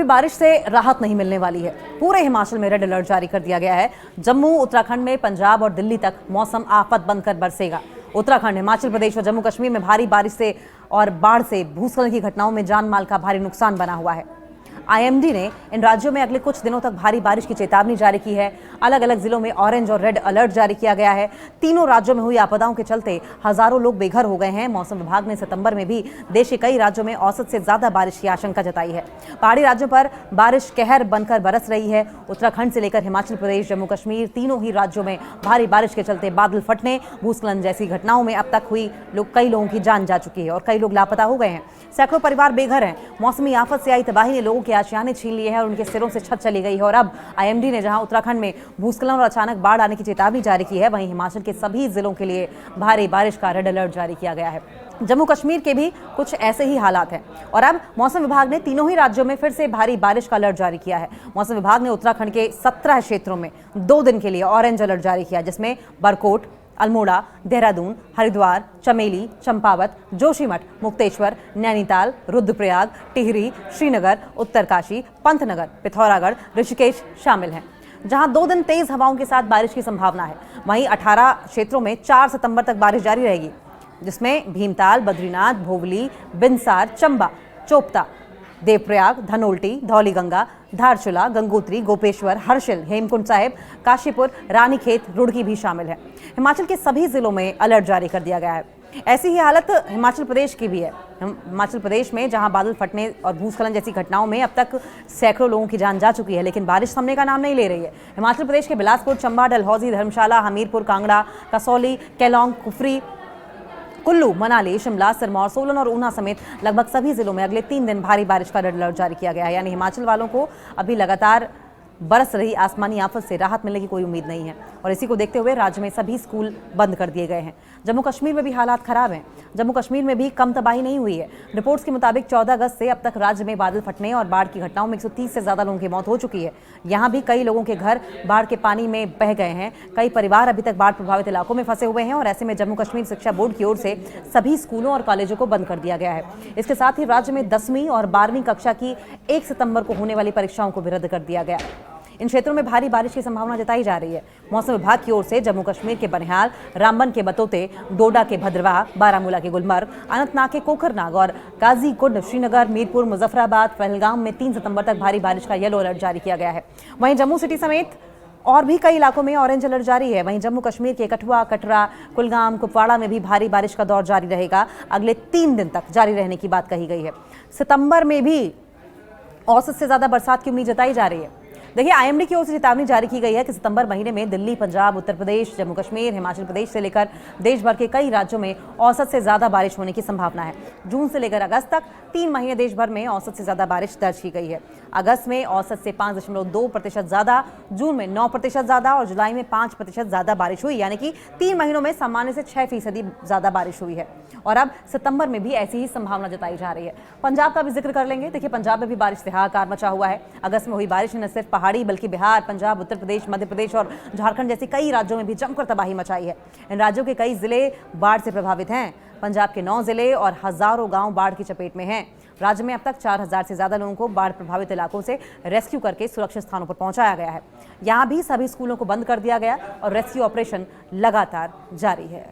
बारिश से राहत नहीं मिलने वाली है। पूरे हिमाचल में रेड अलर्ट जारी कर दिया गया है। जम्मू, उत्तराखंड में पंजाब और दिल्ली तक मौसम आफत बनकर बरसेगा। उत्तराखंड, हिमाचल प्रदेश और जम्मू कश्मीर में भारी बारिश से और बाढ़ से भूस्खलन की घटनाओं में जान माल का भारी नुकसान बना हुआ है। आईएमडी ने इन राज्यों में अगले कुछ दिनों तक भारी बारिश की चेतावनी जारी की है। अलग अलग जिलों में ऑरेंज और रेड अलर्ट जारी किया गया है। तीनों राज्यों में हुई आपदाओं के चलते हजारों लोग बेघर हो गए हैं। मौसम विभाग ने सितंबर में भी देश के कई राज्यों में औसत से ज्यादा बारिश की आशंका जताई है। पहाड़ी राज्यों पर बारिश कहर बनकर बरस रही है। उत्तराखंड से लेकर हिमाचल प्रदेश, जम्मू कश्मीर, तीनों ही राज्यों में भारी बारिश के चलते बादल फटने, भूस्खलन जैसी घटनाओं में अब तक हुई कई लोगों की जान जा चुकी है और कई लोग लापता हो गए हैं। सैकड़ों परिवार बेघर हैं। मौसमी आफत से आई तबाही ने लोगों के आशियाने छीन लिए हैं और उनके सिरों से छत चली गई है। और अब आईएमडी ने जहां उत्तराखंड में भूस्खलन और अचानक बाढ़ आने की चेतावनी जारी की है, वहीं हिमाचल के सभी जिलों के लिए भारी बारिश का रेड अलर्ट जारी किया गया है। जम्मू कश्मीर के भी कुछ ऐसे ही हालात हैं और अब मौसम विभाग ने तीनों ही राज्यों में फिर से भारी बारिश का अलर्ट जारी किया है। मौसम विभाग ने उत्तराखंड के 17 क्षेत्रों में 2 दिन के लिए ऑरेंज अलर्ट जारी किया, जिसमें बरकोट, अल्मोड़ा, देहरादून, हरिद्वार, चमेली, चंपावत, जोशीमठ, मुक्तेश्वर, नैनीताल, रुद्रप्रयाग, टिहरी, श्रीनगर, उत्तरकाशी, पंतनगर, पिथौरागढ़, ऋषिकेश शामिल हैं, जहां 2 दिन तेज हवाओं के साथ बारिश की संभावना है। वहीं 18 क्षेत्रों में 4 सितंबर तक बारिश जारी रहेगी, जिसमें भीमताल, बद्रीनाथ, भोवली, बिनसार, चंबा, चोपता, देवप्रयाग, धनोल्टी, धौलीगंगा, धारचूला, गंगोत्री, गोपेश्वर, हर्षिल, हेमकुंड साहिब, काशीपुर, रानीखेत, रुड़की भी शामिल है। हिमाचल के सभी जिलों में अलर्ट जारी कर दिया गया है। ऐसी ही हालत हिमाचल प्रदेश की भी है। हिमाचल प्रदेश में जहां बादल फटने और भूस्खलन जैसी घटनाओं में अब तक सैकड़ों लोगों की जान जा चुकी है, लेकिन बारिश थमने का नाम नहीं ले रही है। हिमाचल प्रदेश के बिलासपुर, चंबा, डलहौजी, धर्मशाला, हमीरपुर, कांगड़ा, कसौली, केलॉन्ग, कुफरी, कुल्लू, मनाली, शिमला, सिरमौर, सोलन और ऊना समेत लगभग सभी जिलों में अगले 3 दिन भारी बारिश का रेड अलर्ट जारी किया गया है। यानी हिमाचल वालों को अभी लगातार बरस रही आसमानी आफत से राहत मिलने की कोई उम्मीद नहीं है और इसी को देखते हुए राज्य में सभी स्कूल बंद कर दिए गए हैं। जम्मू कश्मीर में भी हालात खराब हैं। जम्मू कश्मीर में भी कम तबाही नहीं हुई है। रिपोर्ट्स के मुताबिक 14 अगस्त से अब तक राज्य में बादल फटने और बाढ़ की घटनाओं में 130 से ज्यादा लोगों की मौत हो चुकी है। यहाँ भी कई लोगों के घर बाढ़ के पानी में बह गए हैं। कई परिवार अभी तक बाढ़ प्रभावित इलाकों में फंसे हुए हैं और ऐसे में जम्मू कश्मीर शिक्षा बोर्ड की ओर से सभी स्कूलों और कॉलेजों को बंद कर दिया गया है। इसके साथ ही राज्य में 10वीं और 12वीं कक्षा की 1 सितंबर को होने वाली परीक्षाओं को भी रद्द कर दिया गया। इन क्षेत्रों में भारी बारिश की संभावना जताई जा रही है। मौसम विभाग की ओर से जम्मू कश्मीर के बनिहाल, रामबन के बतौते, डोडा के भद्रवाह, बारामूला के गुलमर्ग, अनंतनाग के कोकरनाग और काजीकुंड, श्रीनगर, मीरपुर, मुजफ्फराबाद, पहलगाम में 3 सितंबर तक भारी बारिश का येलो अलर्ट जारी किया गया है। वहीं जम्मू सिटी समेत और भी कई इलाकों में ऑरेंज अलर्ट जारी है। वहीं जम्मू कश्मीर के कठुआ, कटरा, कुलगाम, कुपवाड़ा में भी भारी बारिश का दौर जारी रहेगा। अगले 3 दिन तक जारी रहने की बात कही गई है। सितंबर में भी औसत से ज्यादा बरसात की उम्मीद जताई जा रही है। देखिए, आईएमडी की ओर से चेतावनी जारी की गई है कि सितंबर महीने में दिल्ली, पंजाब, उत्तर प्रदेश, जम्मू कश्मीर, हिमाचल प्रदेश से लेकर देश भर के कई राज्यों में औसत से ज्यादा बारिश होने की संभावना है। जून से लेकर अगस्त तक 3 महीने देश भर में औसत से ज्यादा बारिश दर्ज की गई है। अगस्त में औसत से 5.2% ज्यादा, जून में 9% ज्यादा और जुलाई में 5% ज्यादा बारिश हुई। यानी कि 3 महीनों में सामान्य से 6% ज्यादा बारिश हुई है और अब सितंबर में भी ऐसी ही संभावना जताई जा रही है। पंजाब का भी जिक्र कर लेंगे। देखिए, पंजाब में भी बारिश से हाहाकार मचा हुआ है। अगस्त में हुई बारिश ने न सिर्फ पहाड़ी बल्कि बिहार, पंजाब, उत्तर प्रदेश, मध्य प्रदेश और झारखंड जैसे कई राज्यों में भी जमकर तबाही मचाई है। इन राज्यों के कई जिले बाढ़ से प्रभावित हैं। पंजाब के 9 जिले और हजारों गांव बाढ़ की चपेट में हैं। राज्य में अब तक 4000 से ज्यादा लोगों को बाढ़ प्रभावित इलाकों से रेस्क्यू करके सुरक्षित स्थानों पर पहुंचाया गया है। यहां भी सभी स्कूलों को बंद कर दिया गया और रेस्क्यू ऑपरेशन लगातार जारी है।